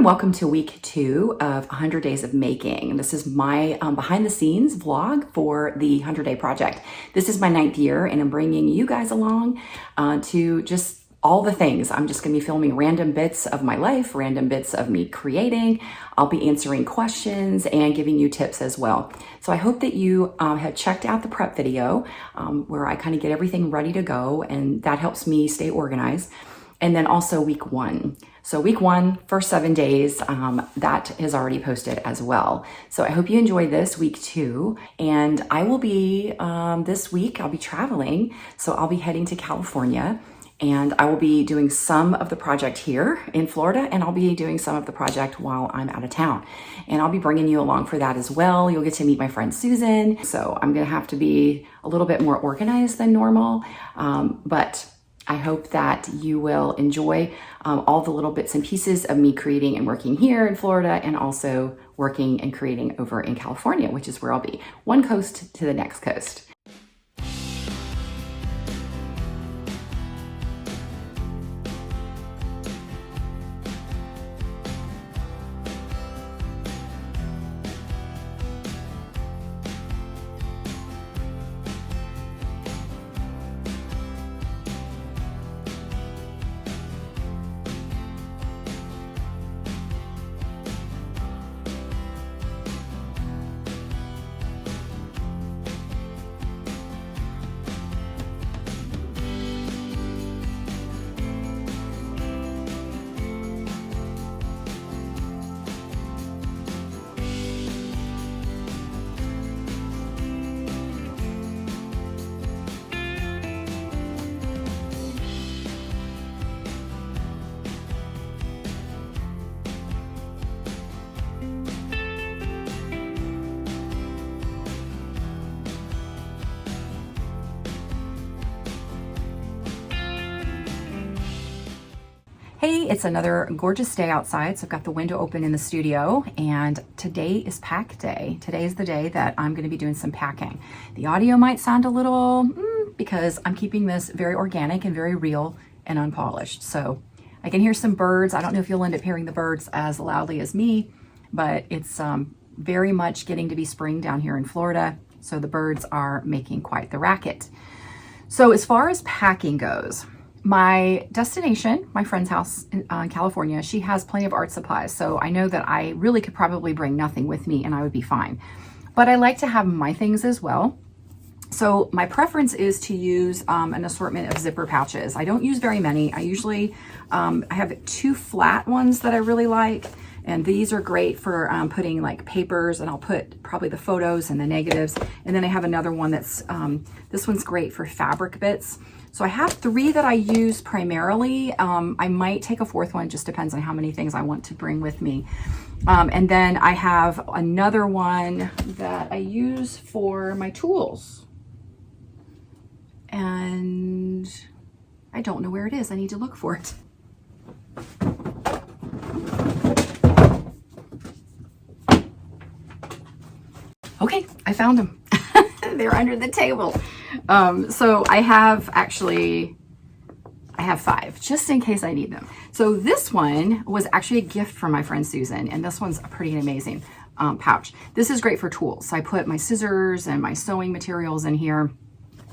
and welcome to week 2 of 100 Days of Making. This is my behind the scenes vlog for the 100 Day Project. This is my 9th year and I'm bringing you guys along to just all the things. I'm just gonna be filming random bits of my life, random bits of me creating. I'll be answering questions and giving you tips as well. So I hope that you have checked out the prep video where I kind of get everything ready to go, and that helps me stay organized. And then also week 1. So week 1, first 7 days, that is already posted as well. So I hope you enjoy this week 2. And I will be, this week, I'll be traveling. So I'll be heading to California, and I will be doing some of the project here in Florida, and I'll be doing some of the project while I'm out of town. And I'll be bringing you along for that as well. You'll get to meet my friend Susan. So I'm gonna have to be a little bit more organized than normal, but I hope that you will enjoy all the little bits and pieces of me creating and working here in Florida, and also working and creating over in California, which is where I'll be, one coast to the next coast. Hey, it's another gorgeous day outside. So I've got the window open in the studio, and today is pack day. Today is the day that I'm going to be doing some packing. The audio might sound a little because I'm keeping this very organic and very real and unpolished. So I can hear some birds. I don't know if you'll end up hearing the birds as loudly as me, but it's very much getting to be spring down here in Florida. So the birds are making quite the racket. So as far as packing goes, my destination, my friend's house in California, she has plenty of art supplies. So I know that I really could probably bring nothing with me and I would be fine. But I like to have my things as well. So my preference is to use an assortment of zipper pouches. I don't use very many. I usually, I have 2 flat ones that I really like. And these are great for putting like papers, and I'll put probably the photos and the negatives. And then I have another one that's, this one's great for fabric bits. So I have 3 that I use primarily. I might take a 4th one, just depends on how many things I want to bring with me. And then I have another one that I use for my tools. And I don't know where it is. I need to look for it. Okay, I found them. They're under the table. So I have 5, just in case I need them. So this one was actually a gift from my friend Susan, and this one's a pretty amazing pouch. This is great for tools. So I put my scissors and my sewing materials in here,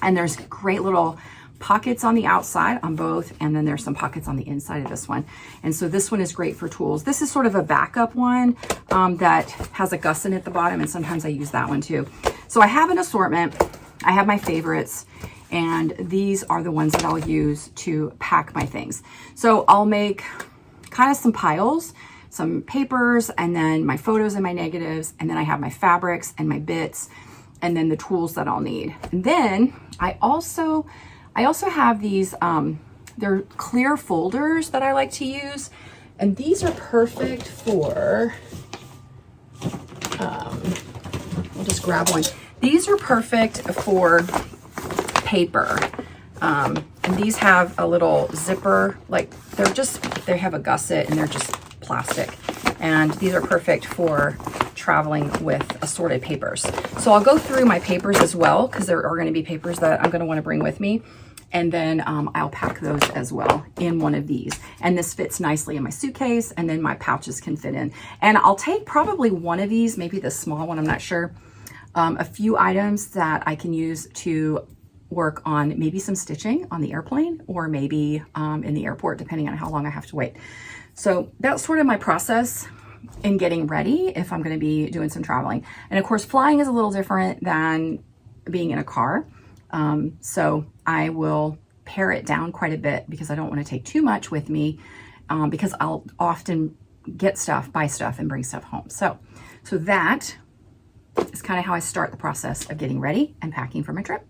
and there's great little pockets on the outside on both, and then there's some pockets on the inside of this one. And so this one is great for tools. This is sort of a backup one that has a gusset at the bottom, and sometimes I use that one too. So I have an assortment. I have my favorites, and these are the ones that I'll use to pack my things. So I'll make kind of some piles, some papers, and then my photos and my negatives, and then I have my fabrics and my bits, and then the tools that I'll need. And then I also have these, they're clear folders that I like to use, and these are perfect for, I'll just grab one. These are perfect for paper. And these have a little zipper, like they have a gusset, and they're just plastic. And these are perfect for traveling with assorted papers. So I'll go through my papers as well, because there are going to be papers that I'm going to want to bring with me. And then I'll pack those as well in one of these. And this fits nicely in my suitcase, and then my pouches can fit in. And I'll take probably one of these, maybe the small one, I'm not sure. A few items that I can use to work on maybe some stitching on the airplane, or maybe in the airport, depending on how long I have to wait. So that's sort of my process in getting ready if I'm going to be doing some traveling. And of course, flying is a little different than being in a car. So I will pare it down quite a bit because I don't want to take too much with me, because I'll often get stuff, buy stuff, and bring stuff home. So that is kind of how I start the process of getting ready and packing for my trip.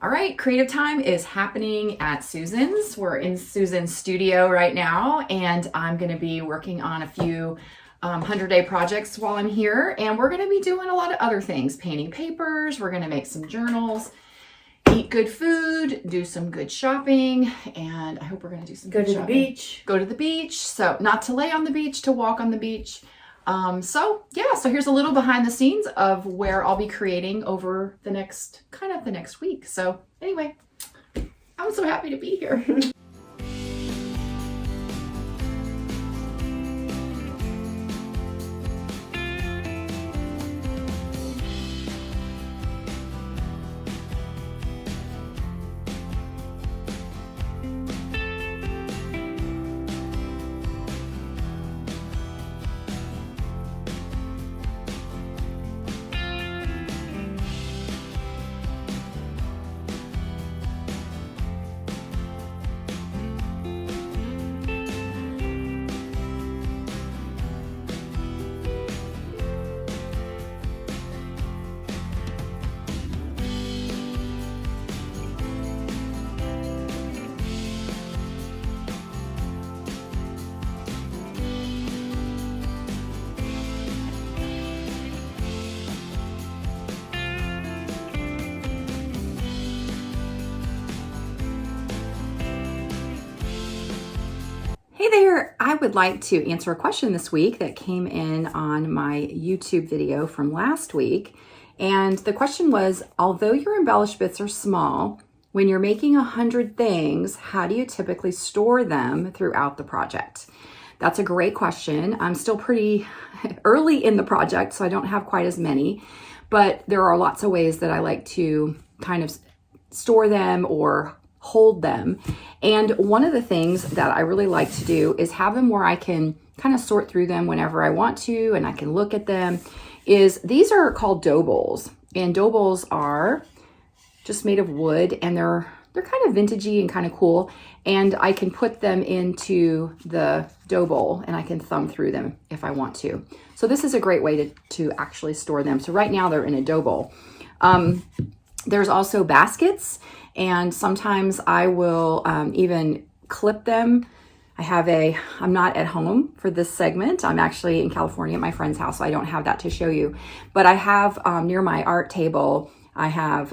All right, creative time is happening at Susan's. We're in Susan's studio right now, and I'm going to be working on a few 100-day projects while I'm here. And we're going to be doing a lot of other things, painting papers. We're going to make some journals, eat good food, do some good shopping, and I hope we're going to do some good shopping. Go to the beach. Go to the beach. So not to lay on the beach, to walk on the beach. So here's a little behind the scenes of where I'll be creating over the next week. So anyway, I'm so happy to be here. Hey there, I would like to answer a question this week that came in on my YouTube video from last week. And the question was, although your embellish bits are small, when you're making 100 things, how do you typically store them throughout the project? That's a great question. I'm still pretty early in the project, so I don't have quite as many, but there are lots of ways that I like to kind of store them or hold them. And one of the things that I really like to do is have them where I can kind of sort through them whenever I want to, and I can look at them. These are called dough bowls, and dough bowls are just made of wood, and they're kind of vintagey and kind of cool. And I can put them into the dough bowl and I can thumb through them if I want to. So this is a great way to actually store them. So right now they're in a dough bowl. There's also baskets, and sometimes I will even clip them I'm not at home for this segment. I'm actually in California at my friend's house, so I don't have that to show you. But I have near my art table, I have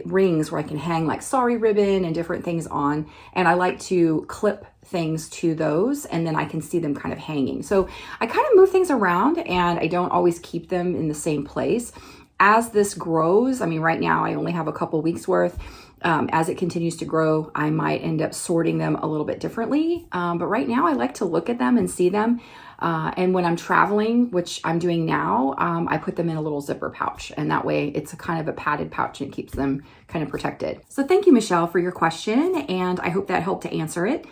rings where I can hang like sari ribbon and different things on. And I like to clip things to those, and then I can see them kind of hanging. So I kind of move things around, and I don't always keep them in the same place. As this grows, I mean, right now I only have a couple weeks worth. As it continues to grow, I might end up sorting them a little bit differently. But right now I like to look at them and see them. And when I'm traveling, which I'm doing now, I put them in a little zipper pouch, and that way it's a kind of a padded pouch and it keeps them kind of protected. So thank you, Michelle, for your question, and I hope that helped to answer it.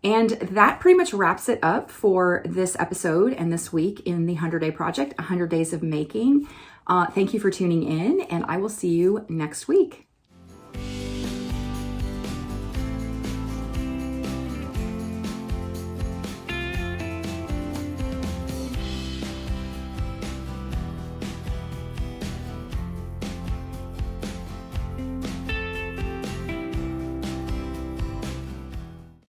And that pretty much wraps it up for this episode and this week in the 100-Day Project, 100 Days of Making. Thank you for tuning in, and I will see you next week.